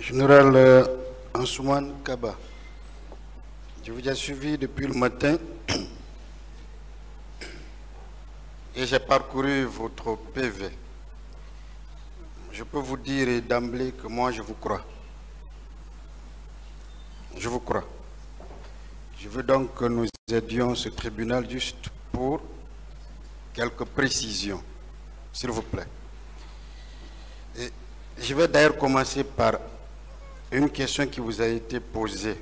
Général Ansoumane Kaba, je vous ai suivi depuis le matin et j'ai parcouru votre PV. Je peux vous dire d'emblée que moi je vous crois. Je vous crois. Je veux donc que nous aidions ce tribunal juste pour quelques précisions, s'il vous plaît. Et je vais d'ailleurs commencer par une question qui vous a été posée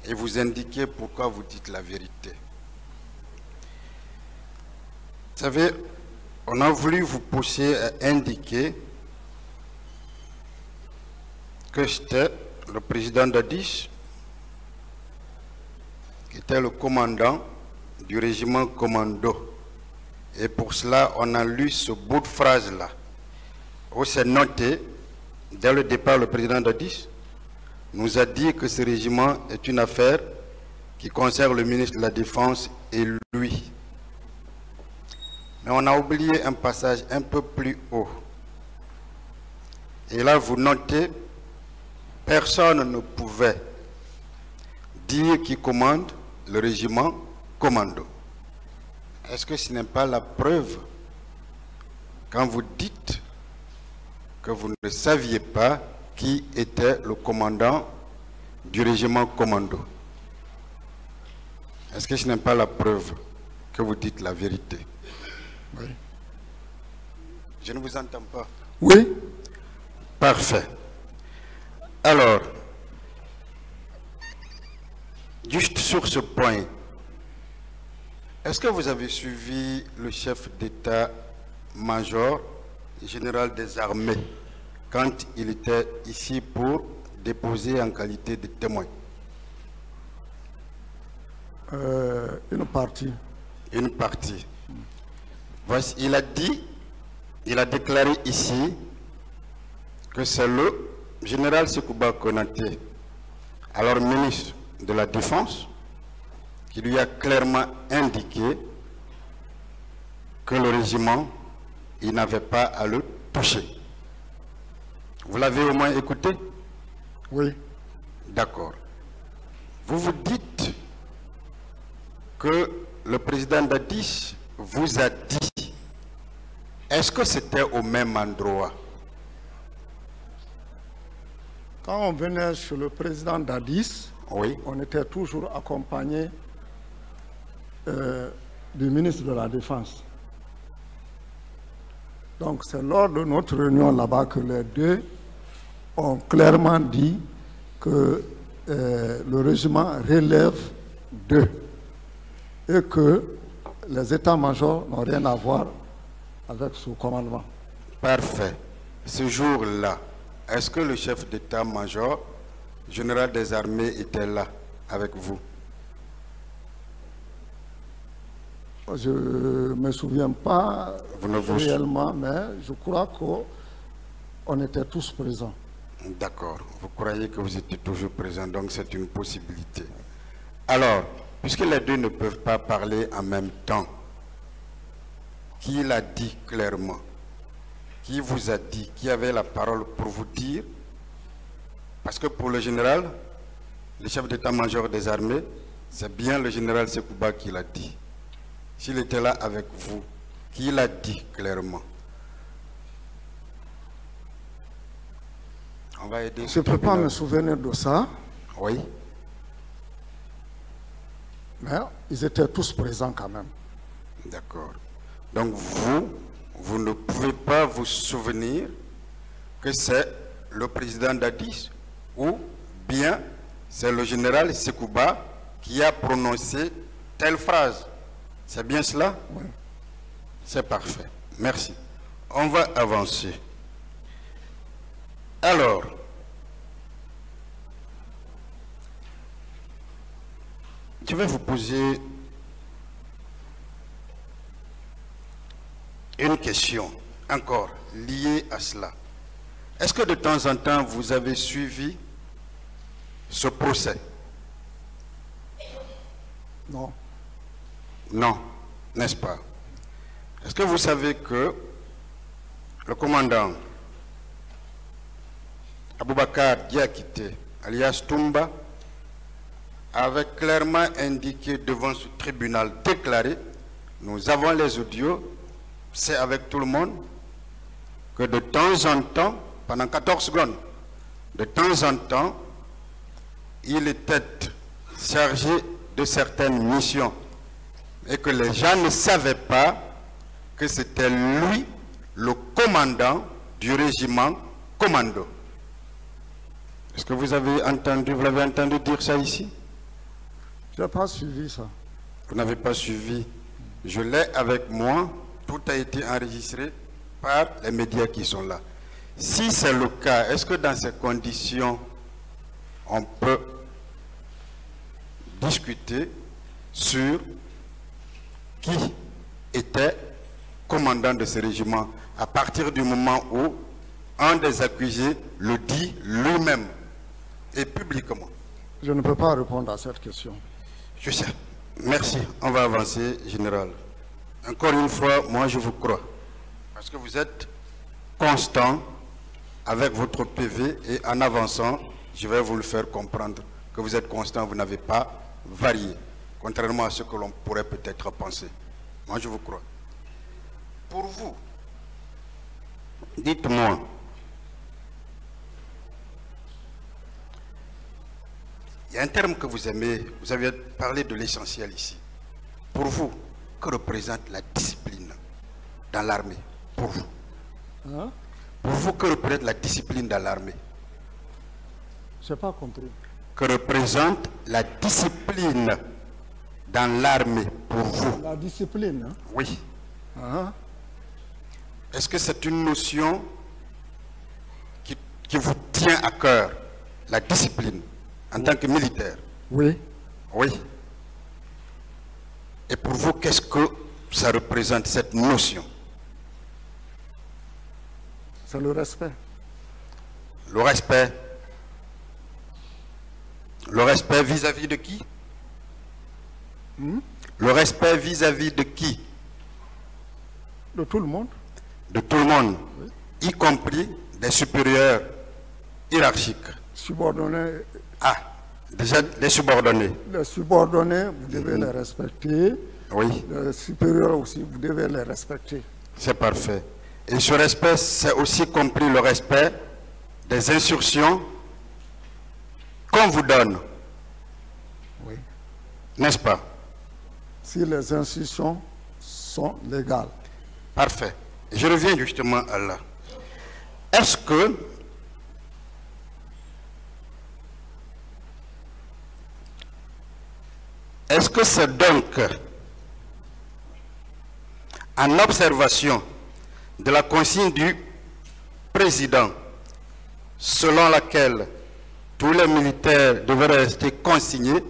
et vous indiquer pourquoi vous dites la vérité. Vous savez, on a voulu vous pousser à indiquer que c'était le président Dadis qui était le commandant du régiment commando. Et pour cela, on a lu ce bout de phrase-là, où c'est noté, dès le départ, le président Dadis nous a dit que ce régiment est une affaire qui concerne le ministre de la Défense et lui. Mais on a oublié un passage un peu plus haut. Et là, vous notez, personne ne pouvait dire qui commande le régiment commando. Est-ce que ce n'est pas la preuve quand vous dites que vous ne saviez pas qui était le commandant du régiment commando? Est-ce que ce n'est pas la preuve que vous dites la vérité? Oui. Je ne vous entends pas. Oui. Parfait. Alors, juste sur ce point, est-ce que vous avez suivi le chef d'état-major général des armées quand il était ici pour déposer en qualité de témoin? Une partie. Une partie. Voici, il a déclaré ici que c'est le général Sekouba Konaté, alors ministre de la Défense, qui lui a clairement indiqué que le régiment, il n'avait pas à le toucher. Vous l'avez au moins écouté? Oui. D'accord. Vous vous dites que le président Dadis vous a dit, est-ce que c'était au même endroit? Quand on venait chez le président Dadis, Oui. on était toujours accompagné du ministre de la Défense. Donc c'est lors de notre réunion là-bas que les deux ont clairement dit que le régiment relève d'eux et que les états-majors n'ont rien à voir avec ce commandement. Parfait. Ce jour-là, est-ce que le chef d'état-major général des armées était là avec vous? Je ne me souviens pas réellement, mais je crois qu'on était tous présents. D'accord. Vous croyez que vous étiez toujours présent, donc c'est une possibilité. Alors, puisque les deux ne peuvent pas parler en même temps, qui l'a dit clairement? Qui vous a dit? Qui avait la parole pour vous dire? Parce que pour le général, le chef d'état-major des armées, c'est bien le général Sekouba qui l'a dit. S'il était là avec vous, qui l'a dit clairement? On va aider. Je ne peux pas me souvenir de ça. Oui. Mais ils étaient tous présents quand même. D'accord. Donc vous ne pouvez pas vous souvenir que c'est le président Dadis ou bien c'est le général Sekouba qui a prononcé telle phrase. C'est bien cela? Oui. C'est parfait. Merci. On va avancer. Alors, je vais vous poser une question encore liée à cela. Est-ce que de temps en temps vous avez suivi ce procès? Non. Non, n'est-ce pas? Est-ce que vous savez que le commandant Aboubakar Diakité, alias Toumba, avait clairement indiqué devant ce tribunal déclaré, nous avons les audios, c'est avec tout le monde, que de temps en temps, pendant 14 secondes, de temps en temps, il était chargé de certaines missions et que les gens ne savaient pas que c'était lui le commandant du régiment commando. Est-ce que vous l'avez entendu dire ça ici? Je n'ai pas suivi ça. Vous n'avez pas suivi. Je l'ai avec moi. Tout a été enregistré par les médias qui sont là. Si c'est le cas, est-ce que dans ces conditions, on peut discuter sur qui était commandant de ce régiment à partir du moment où un des accusés le dit lui-même et publiquement? Je ne peux pas répondre à cette question. Je sais. Merci. On va avancer, général. Encore une fois, moi je vous crois. Parce que vous êtes constant avec votre PV et en avançant, je vais vous le faire comprendre que vous êtes constant, vous n'avez pas varié. Contrairement à ce que l'on pourrait peut-être penser. Moi je vous crois. Pour vous, dites-moi, il y a un terme que vous aimez, vous avez parlé de l'essentiel ici. Pour vous, que représente la discipline dans l'armée? Pour vous. Hein? Pour vous, que représente la discipline dans l'armée? Je n'ai pas compris. Que représente la discipline dans l'armée pour vous? La discipline, hein? Oui. Hein? Est-ce que c'est une notion qui vous tient à cœur, la discipline, en tant que militaire? Oui. Oui. Et pour vous, qu'est-ce que ça représente, cette notion? C'est le respect. Le respect. Le respect vis-à-vis de qui? Le respect vis-à-vis de qui? De tout le monde. De tout le monde, oui. Y compris des supérieurs hiérarchiques. Subordonnés. Ah, déjà des subordonnés. Les subordonnés, vous devez les respecter. Oui. Les supérieurs aussi, vous devez les respecter. C'est parfait. Et ce respect, c'est aussi compris le respect des instructions qu'on vous donne. Oui. N'est-ce pas? Si les instructions sont légales. Parfait. Je reviens justement à là. Est-ce que c'est donc en observation de la consigne du président selon laquelle tous les militaires devraient rester consignés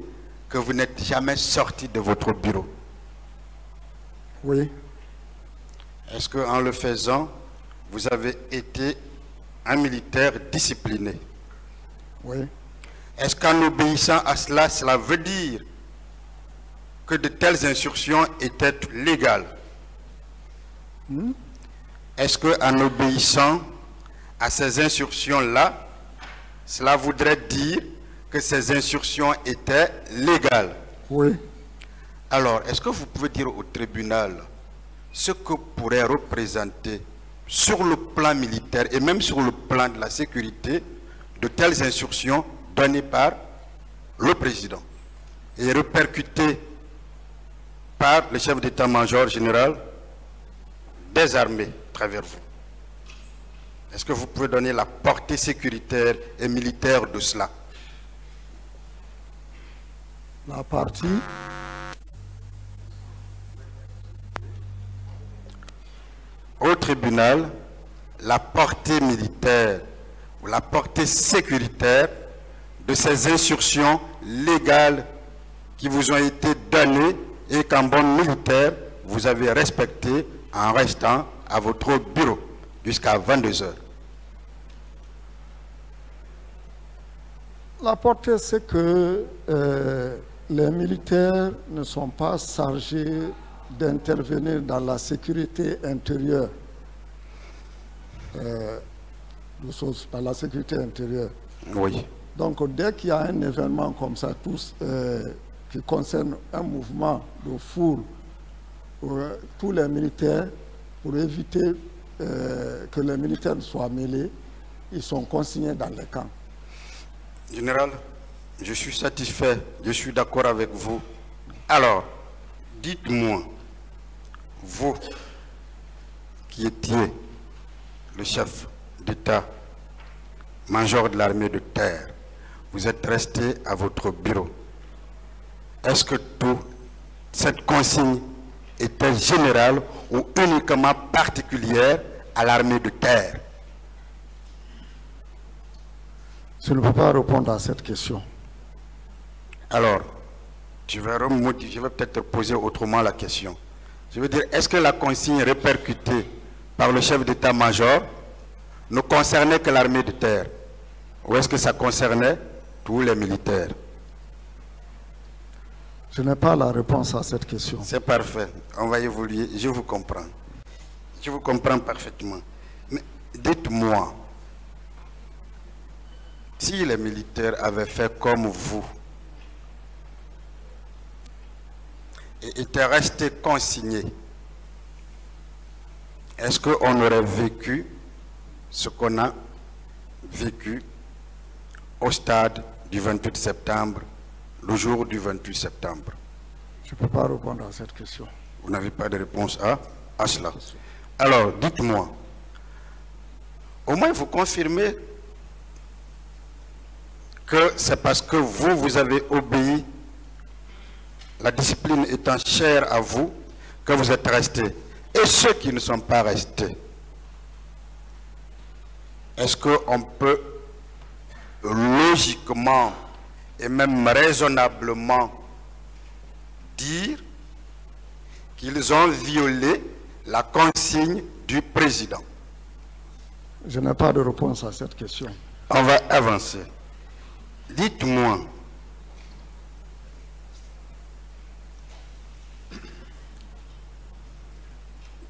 que vous n'êtes jamais sorti de votre bureau? Oui. Est-ce qu'en le faisant, vous avez été un militaire discipliné? Oui. Est-ce qu'en obéissant à cela, cela veut dire que de telles instructions étaient légales? Est-ce qu'en obéissant à ces instructions-là, cela voudrait dire que ces instructions étaient légales? Oui. Alors, est-ce que vous pouvez dire au tribunal ce que pourrait représenter sur le plan militaire et même sur le plan de la sécurité de telles instructions données par le président et répercutées par le chef d'état-major général des armées à travers vous? Est-ce que vous pouvez donner la portée sécuritaire et militaire de cela? La partie au tribunal, la portée militaire ou la portée sécuritaire de ces instructions légales qui vous ont été données et qu'en bon militaire, vous avez respecté en restant à votre bureau jusqu'à 22 heures. La portée, c'est que les militaires ne sont pas chargés d'intervenir dans la sécurité intérieure de choses dans la sécurité intérieure. Oui. Donc, dès qu'il y a un événement comme ça, qui concerne un mouvement de foule, tous les militaires, pour éviter que les militaires soient mêlés, ils sont consignés dans les camps. Général, je suis satisfait, je suis d'accord avec vous. Alors, dites-moi, vous qui étiez le chef d'État-major de l'armée de terre, vous êtes resté à votre bureau. Est-ce que toute cette consigne était générale ou uniquement particulière à l'armée de terre? Je ne peux pas répondre à cette question. Alors, je vais peut-être poser autrement la question. Je veux dire, est-ce que la consigne répercutée par le chef d'état-major ne concernait que l'armée de terre? Ou est-ce que ça concernait tous les militaires? Je n'ai pas la réponse à cette question. C'est parfait. On va évoluer. Je vous comprends. Je vous comprends parfaitement. Mais dites-moi, si les militaires avaient fait comme vous et étaient restés consignés, est-ce qu'on aurait vécu ce qu'on a vécu au stade du 28 septembre, le jour du 28 septembre? Je ne peux pas répondre à cette question. Vous n'avez pas de réponse à cela. Alors, dites-moi, au moins vous confirmez que c'est parce que vous avez obéi, la discipline étant chère à vous, que vous êtes restés. Et ceux qui ne sont pas restés, est-ce qu'on peut logiquement et même raisonnablement dire qu'ils ont violé la consigne du président? Je n'ai pas de réponse à cette question. On va avancer. Dites-moi,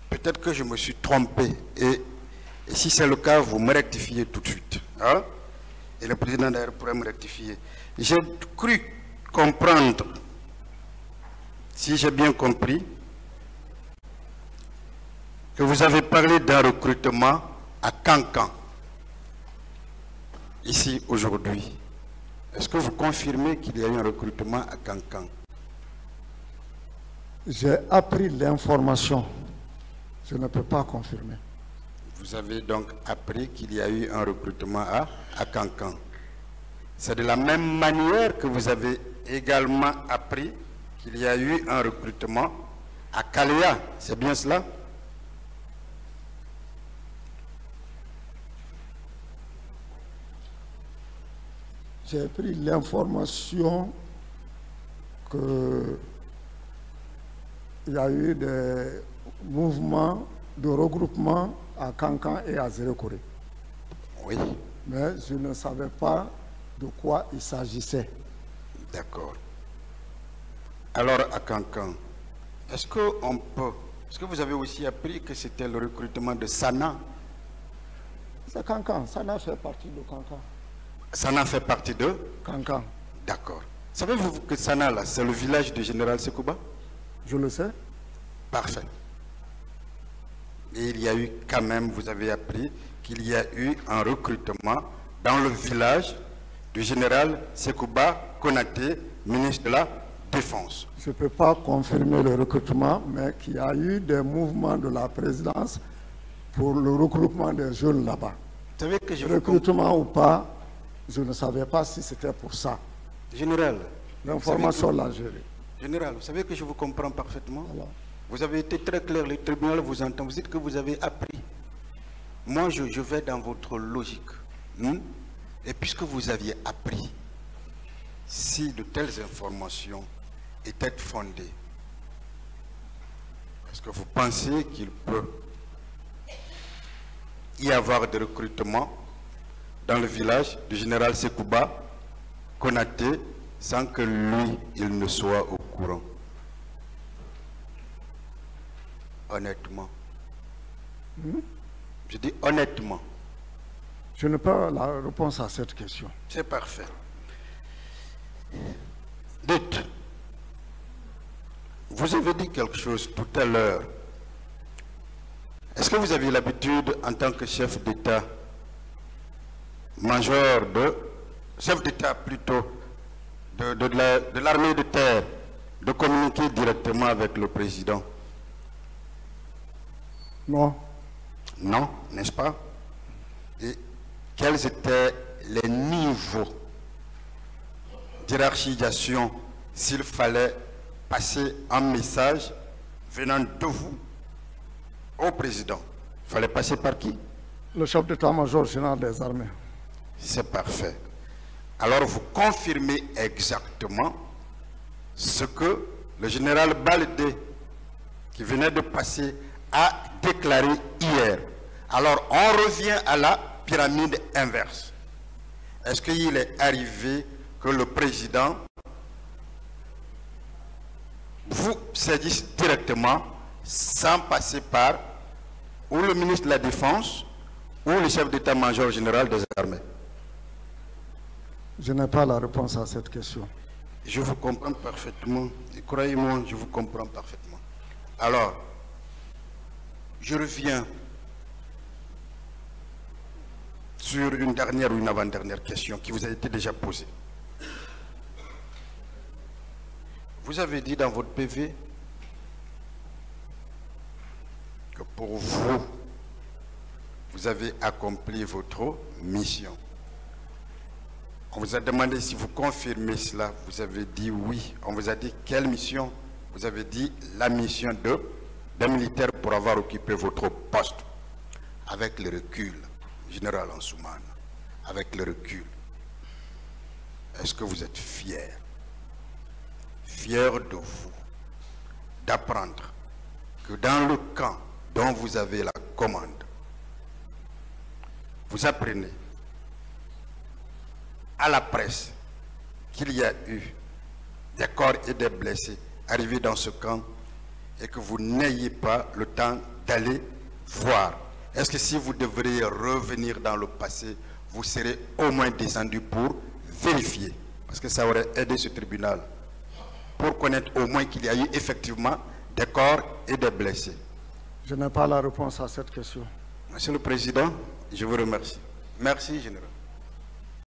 peut-être que je me suis trompé, et si c'est le cas, vous me rectifiez tout de suite. Hein? Et le président d'ailleurs pourrait me rectifier. J'ai cru comprendre, si j'ai bien compris, que vous avez parlé d'un recrutement à Cancan, ici aujourd'hui. Est-ce que vous confirmez qu'il y a eu un recrutement à Cancan? J'ai appris l'information. Je ne peux pas confirmer. Vous avez donc appris qu'il y a eu un recrutement à Cancan. C'est de la même manière que vous avez également appris qu'il y a eu un recrutement à Kaléa. C'est bien cela? J'ai pris l'information qu'il y a eu des mouvements de regroupement à Cancan et à Zérekoré. Oui. Mais je ne savais pas de quoi il s'agissait. D'accord. Alors à Cancan, est-ce que vous avez aussi appris que c'était le recrutement de Sana? C'est Cancan. Sana fait partie de Cancan. Sana fait partie de Cancan. D'accord. Savez-vous que Sana, là, c'est le village du général Sekouba? Je le sais. Parfait. Et il y a eu quand même, vous avez appris qu'il y a eu un recrutement dans le village du général Sekouba Konaté, ministre de la Défense. Je ne peux pas confirmer le recrutement, mais qu'il y a eu des mouvements de la présidence pour le regroupement des jeunes là-bas. Vous savez que recrutement ou pas, je ne savais pas si c'était pour ça. Général. L'information l'a gérée. Général, vous savez que je vous comprends parfaitement. Voilà. Vous avez été très clair, le tribunal vous entend. Vous dites que vous avez appris. Moi, je vais dans votre logique. Et puisque vous aviez appris, si de telles informations étaient fondées, est-ce que vous pensez qu'il peut y avoir des recrutements dans le village du général Sekouba Konaté sans que lui, il ne soit au courant? Honnêtement. Je dis honnêtement. Je n'ai pas la réponse à cette question. C'est parfait. Dites, vous avez dit quelque chose tout à l'heure. Est-ce que vous avez l'habitude, en tant que chef d'État, chef d'État plutôt, de l'armée de terre, de communiquer directement avec le président? Non. Non, n'est-ce pas? Et quels étaient les niveaux d'hierarchisation s'il fallait passer un message venant de vous au président? Il fallait passer par qui? Le chef d'état-major général des armées. C'est parfait. Alors vous confirmez exactement ce que le général Baldé, qui venait de passer, a déclaré hier. Alors on revient à la pyramide inverse. Est-ce qu'il est arrivé que le président vous saisisse directement sans passer par ou le ministre de la Défense ou le chef d'état-major général des armées? Je n'ai pas la réponse à cette question. Je vous comprends parfaitement. Et croyez-moi, je vous comprends parfaitement. Alors, je reviens sur une dernière ou une avant-dernière question qui vous a été déjà posée. Vous avez dit dans votre PV que pour vous, vous avez accompli votre mission. On vous a demandé si vous confirmez cela. Vous avez dit oui. On vous a dit quelle mission? Vous avez dit la mission d'un militaire pour avoir occupé votre poste. Avec le recul, général Ansoumana, avec le recul, est-ce que vous êtes fier de vous, d'apprendre que dans le camp dont vous avez la commande, vous apprenez à la presse qu'il y a eu des corps et des blessés arrivés dans ce camp et que vous n'ayez pas le temps d'aller voir? Est-ce que si vous devriez revenir dans le passé, vous serez au moins descendu pour vérifier? Parce que ça aurait aidé ce tribunal pour connaître au moins qu'il y a eu effectivement des corps et des blessés. Je n'ai pas la réponse à cette question. Monsieur le Président, je vous remercie. Merci, Général.